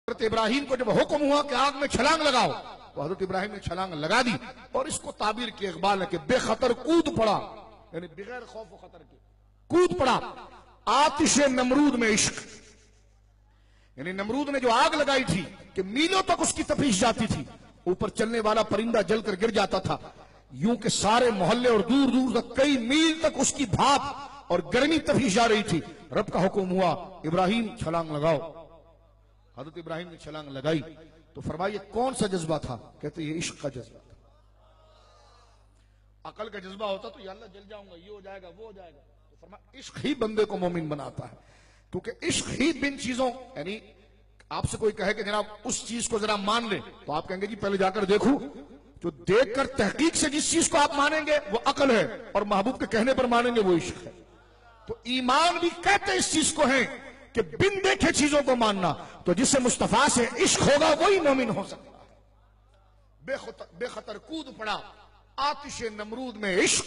हजरत इब्राहिम को जब हुक्म हुआ कि आग में छलांग लगाओ तो हजरत इब्राहिम ने छलांग लगा दी और इसको ताबीर की इकबाल है कि बेखतर कूद पड़ा, यानी बगैर खौफ व खतर के कूद पड़ा आतिश नमरूद में इश्क। यानी नमरूद ने जो आग लगाई थी कि मीलों तक उसकी तपीश जाती थी, ऊपर चलने वाला परिंदा जलकर गिर जाता था, यूं के सारे मोहल्ले और दूर दूर तक कई मील तक उसकी भाप और गर्मी तपीश जा रही थी। रब का हुक्म हुआ इब्राहिम छलांग लगाओ। हजरत इब्राहिम ने छलांग लगाई तो फरमाइए कौन सा जज्बा था? कहते ये इश्क का जज्बा था। अकल का जज्बा होता तो या अल्लाह जल जाऊंगा, ये हो जाएगा, वो हो जाएगा। तो फरमाया इश्क ही बंदे को मोमिन बनाता है, क्योंकि इश्क ही बिन चीजों, यानी आपसे कोई कहे कि जनाब उस चीज को जरा मान ले तो आप कहेंगे जी पहले जाकर देखूं। जो देखकर तहकीक से जिस चीज को आप मानेंगे वो अकल है और महबूब के कहने पर मानेंगे वो इश्क है। तो ईमान भी कहते इस चीज को है कि बिन देखे चीजों को मानना, तो जिससे मुस्तफा से इश्क होगा वही मोमिन हो सकता है। बेखतर कूद पड़ा आतिश नमरूद में इश्क,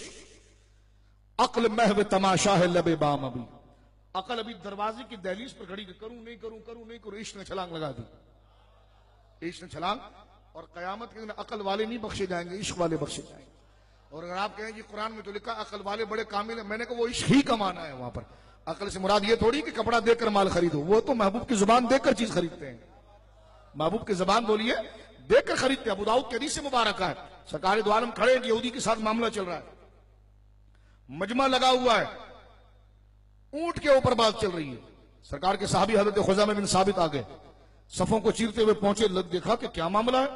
अक्ल महव तमाशा है लबे बाम। अभी अकल अभी दरवाजे की दहलीज पर खड़ी, करूं नहीं करूं, करूं नहीं करूं, इश्क ने छलांग लगा दी। इश्क ने छलांग, और कयामत के दिन अकल वाले नहीं बख्शे जाएंगे, इश्क वाले बख्शे जाएंगे। और अगर आप कहें कि कुरान में तो लिखा अकल वाले बड़े कामिल है, मैंने कहा वो इश्क ही का माना है। वहां पर अकल से मुराद ये थोड़ी कि कपड़ा देकर माल खरीदो, वो तो महबूब की जुबान देकर चीज खरीदते हैं। महबूब की जुबान बोलिए देकर खरीदते हैं। अबू दाऊद के हदीस से मुबारक है, सरकार दो आलम खड़े हैं, यहूदी के साथ मामला चल रहा है, मजमा लगा हुआ है, ऊंट के ऊपर बात चल रही है। सरकार के साहबी हजरत खुज़ामा बिन साबित आ गए, सफों को चीरते हुए पहुंचे, देखा कि क्या मामला है।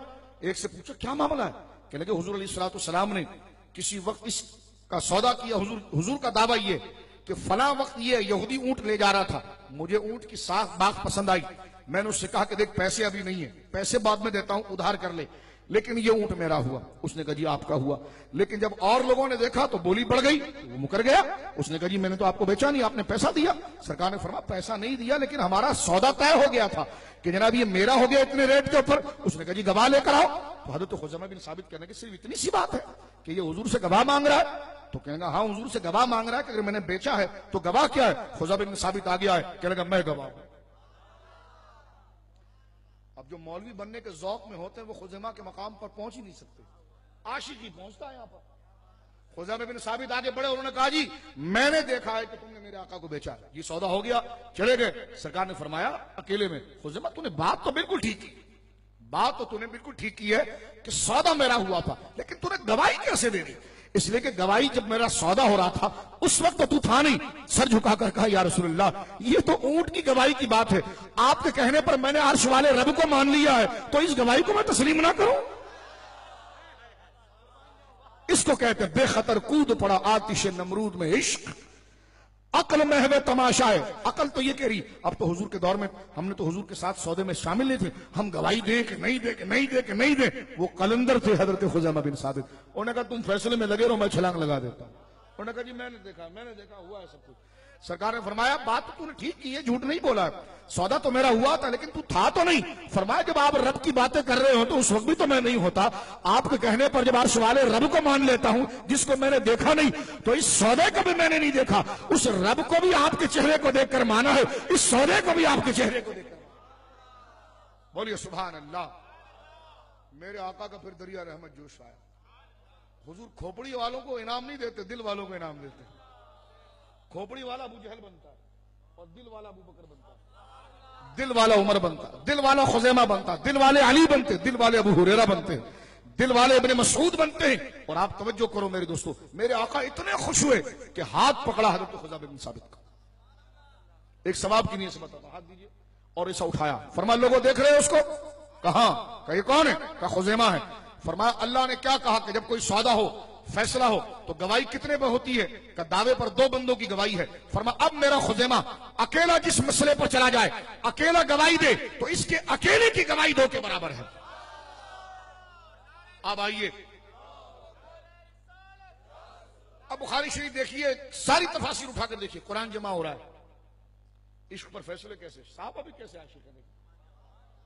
एक से पूछा क्या मामला है? कहने लगे हुजूर अलैहिस्सलाम ने किसी वक्त इसका सौदा किया, हुजूर का दावा ये कि फला वक्त ये यहूदी ऊंट ले जा रहा था, मुझे ऊंट की साख बाख पसंद आई, मैंने उससे कहा कि देख पैसे अभी नहीं है, पैसे बाद में देता हूं, उधार कर ले, लेकिन ये ऊंट मेरा हुआ। उसने कहा जी आपका हुआ। लेकिन जब और लोगों ने देखा तो बोली बढ़ गई, वो मुकर गया। उसने कहा जी मैंने तो आपको बेचा नहीं, आपने पैसा दिया। सरकार ने फरमाया पैसा नहीं दिया, लेकिन हमारा सौदा तय हो गया था कि जनाब ये मेरा हो गया इतने रेट के ऊपर। उसने कहा जी गवाह लेकर आओ। तो हजरत खुज़ामा बिन साबित कहने की सिर्फ इतनी सी बात है कि ये हुजूर से गवाह मांग रहा है? तो कहेगा हाँ हुजूर से गवाह मांग रहा है कि अगर मैंने बेचा है तो गवाह क्या है? खुज़ामा बिन साबित आ गया है, कहेगा मैं गवाह हूं। अब जो मौलवी बनने के ज़ौक़ में होते हैं वो खुज़ैमा के मकाम पर पहुंच ही नहीं सकते, आशिक ही पहुंचता है यहां पर। खुज़ैमा बिन साबित आगे बढ़े, उन्होंने कहा जी मैंने देखा है कि तुमने मेरे आका को बेचा है, ये सौदा हो गया, चले गए। सरकार ने फरमाया अकेले में, खुज़ैमा तूने बात तो बिल्कुल ठीक की, बात तो तूने बिल्कुल ठीक की है कि सौदा मेरा हुआ था, लेकिन तूने गवाही कैसे दे दी? इसलिए कि गवाही जब मेरा सौदा हो रहा था उस वक्त तो तू था नहीं। सर झुकाकर कहा या रसूलल्लाह ये तो ऊंट की गवाही की बात है, आपके कहने पर मैंने अर्श वाले रब को मान लिया है, तो इस गवाही को मैं तस्लीम ना करूं? इसको कहते हैं बेखतर कूद पड़ा आतिश नमरूद में इश्क, अकल महवे तमाशा है। अकल तो ये कह रही अब तो हुजूर के दौर में हमने तो हुजूर के साथ सौदे में शामिल नहीं थे, हम गवाही दे के नहीं दे के नहीं दे के नहीं दे। वो कलंदर थे हजरत खुज़ामा बिन साबित, उन्होंने कहा तुम फैसले में लगे रहो, मैं छलांग लगा देता हूं। उन्होंने कहा जी मैंने देखा हुआ है सब कुछ। सरकार ने फरमाया बात तो तूने ठीक की है, झूठ नहीं बोला है, सौदा तो मेरा हुआ था लेकिन तू था तो नहीं। फरमाया जब आप रब की बातें कर रहे हो तो उस वक्त भी तो मैं नहीं होता, आपके कहने पर जब अर्श वाले रब को मान लेता हूं जिसको मैंने देखा नहीं, तो इस सौदे को भी मैंने नहीं देखा, उस रब को भी आपके चेहरे को देखकर माना है, इस सौदे को भी आपके चेहरे को देखकर। बोलिए सुभान अल्लाह। मेरे आका का फिर दरिया रहमत जोश आया। हुजूर खोपड़ी वालों को इनाम नहीं देते, दिल वालों को इनाम देते। खोपड़ी वाला अबू जहल बनता है और दिल वाला अबू बकर बनता है, दिल वाला उमर बनता है, दिल वाला खुज़ैमा बनता है, दिल वाले अली बनते, दिल वाले अबू हुरैरा बनते, दिल वाले इब्ने मसूद बनते हैं। और आप तवज्जो करो मेरे दोस्तों, मेरे आका इतने खुश हुए कि हाथ पकड़ा हजरत खुज़ामा बिन साबित का, एक सवाब की नीयत से बताता, हाथ दीजिए, और ऐसा उठाया। फरमाया लोगों देख रहे हो उसको? कहा ये कौन है? कहा खुज़ैमा है। फरमाया अल्लाह ने क्या कहा कि जब कोई सौदा हो, फैसला हो, तो गवाही कितने पर होती है? का दावे पर 2 बंदों की गवाही है। फरमाया अब मेरा खुज़ैमा अकेला जिस मसले पर चला जाए, अकेला गवाही दे, तो इसके अकेले की गवाही 2 के बराबर है। अब आइए अब बुखारी शरीफ देखिए, सारी तफासिर उठाकर देखिए, कुरान जमा हो रहा है। इश्क पर फैसले कैसे, साहबा भी कैसे आशिक है।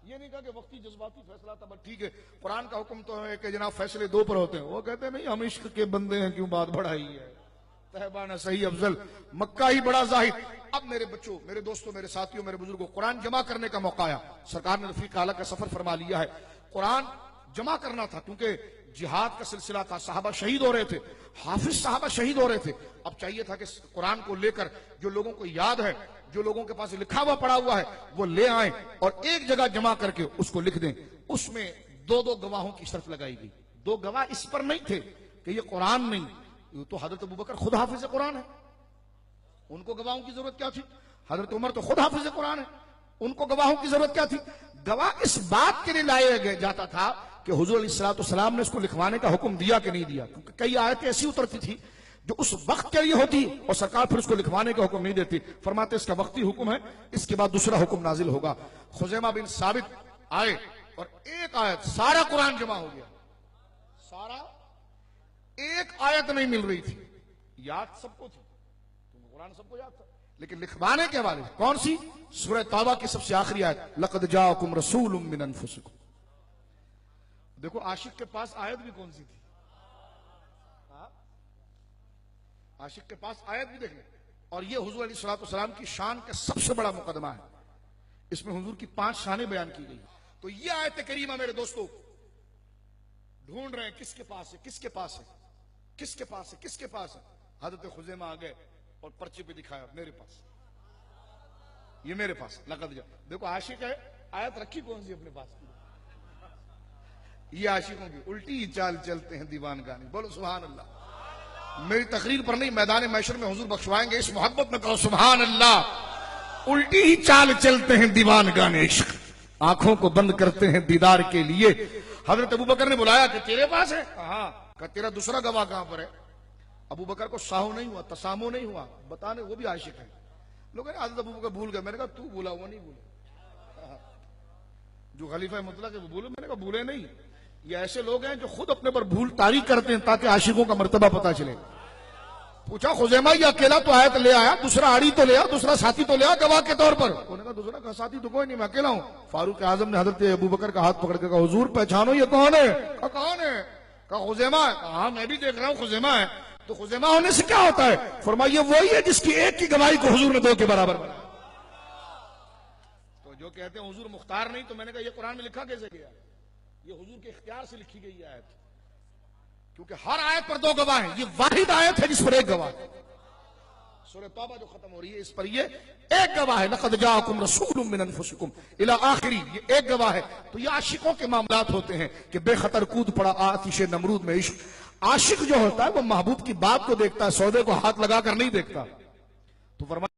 ये नहीं कहा कि वक्ती जज्बाती फैसला था, बट ठीक है कुरान का हुक्म तो है कि जनाब फैसले 2 पर होते हैं। वो कहते हैं नहीं हम इश्क के बंदे हैं, क्यों बात बढ़ाई है, तहबाना सही अफजल मक्का ही बड़ा जाहिद। अब मेरे बच्चों, मेरे दोस्तों, मेरे साथियों, मेरे बुजुर्गों, कुरान जमा करने का मौका आया। सरकार ने रफीक आला का सफर फरमा लिया है। कुरान जमा करना था क्योंकि जिहाद का सिलसिला था, साहबा शहीद हो रहे थे, हाफिज साहबा शहीद हो रहे थे। अब चाहिए था कि कुरान को लेकर जो लोगों को याद है, जो लोगों के पास लिखा हुआ पड़ा हुआ है, वो ले आए और एक जगह जमा करके उसको लिख दें। उसमें दो दो गवाहों की शर्त लगाई गई। दो गवाह इस पर नहीं थे कि ये कुरान नहीं, ये तो हजरत अबू बकर खुद हाफिज कुरान है, उनको गवाहों की जरूरत क्या थी? हजरत उमर तो खुद हाफिज कुरान है, उनको गवाहों की जरूरत क्या थी? गवाह इस बात के लिए लाया जाता था कि हुजूर अलैहिस्सलाम ने इसको लिखवाने का हुक्म दिया कि नहीं दिया, क्योंकि कई आयतें ऐसी उतरती थी जो उस वक्त के लिए होती और सरकार फिर उसको लिखवाने का हुक्म नहीं देती। फरमाते इसका वक्ती हुक्म है, इसके बाद दूसरा हुक्म नाजिल होगा। खुजैमा बिन साबित आए और एक आयत, सारा कुरान जमा हो गया, सारा, एक आयत नहीं मिल रही थी। याद सबको थी, कुरान सबको याद था, लेकिन लिखवाने के हवाले कौन सी? सूरह तौबा की सबसे आखिरी आयत, लक़द जाअकुम रसूलुम मिन अनफुसिकुम। देखो आशिक के पास आयत भी कौन सी थी? आशिक के पास आयत भी देख ले। और ये हुजूर अलैहिस्सलाम की शान का सबसे बड़ा मुकदमा है। इसमें हुजूर की 5 शानें बयान की गई। तो ये आयत करीमा मेरे दोस्तों ढूंढ रहे हैं किसके पास है, किसके पास है, किसके पास है, किसके पास है। हजरत खुजैमा आ गए और पर्चे पे दिखाया, मेरे पास, ये मेरे पास। लक़द जा, देखो आशिक है, आयत रखी कौन सी अपने पास? ये आशिकों की उल्टी ही चाल चलते हैं दीवान गानी। बोलो सुभान अल्लाह। मेरी तकरीर पर नहीं, मैदान महशर में हुजूर बख्शवाएंगे। इस मोहब्बत में कहो सुभान अल्लाह। उल्टी ही चाल चलते हैं दीवान गाने इश्क, आंखों को बंद करते हैं दीदार के लिए। हजरत अबू बकर ने बुलाया कि तेरे पास है? हाँ। कहा तेरा दूसरा गवाह कहां पर है? अबू बकर को साहो नहीं हुआ, तसामो नहीं हुआ, बताने वो भी आशिक है। लोग हजरत अबू बकर भूल गए। मैंने कहा तू भूला, वो नहीं भूला, जो खलीफा मुतलक है वो भूले। मैंने कहा भूले नहीं, ये ऐसे लोग हैं जो खुद अपने पर भूल तारी करते हैं ताकि आशिकों का मर्तबा पता चले। पूछा खुजैमा ये अकेला तो आयत ले आया, दूसरा आड़ी तो ले आया, दूसरा साथी तो ले आया गवाह के तौर पर। उन्होंने कहा दूसरा का साथी तो कोई नहीं, मैं अकेला हूं। फारूक आजम ने हजरत अबू बकर का हाथ पकड़ के कहा हुजूर पहचानो ये कौन है? कहा कौन है? कहा खुजैमा है। हाँ मैं भी देख रहा हूं खुजैमा है। तो खुजैमा होने से क्या होता है? फरमाइए वही है जिसकी एक की गवाही को हुजूर ने 2 के बराबर बनाया। तो जो कहते हैं हुजूर मुख्तार नहीं, तो मैंने कहा ये कुरान में लिखा कैसे गया? ये हुजूर के इख्तियार से लिखी गई आयत, क्योंकि हर आयत पर 2 गवाह हैं। ये वाहिद आयत है जिस पर एक गवाह है। सूरह तौबा जो खत्म हो रही है इस पर ये एक गवाह है, लक़द जाअकुम रसूलुम मिन अनफुसिकुम इला आखिरी, ये एक गवाह है। तो ये आशिकों के मामलात होते हैं कि बेखतर कूद पड़ा आतिश नमरूद में इश्क। आशिक जो होता है वो महबूब की बात को देखता है, सौदे को हाथ लगाकर नहीं देखता। तो फरमाया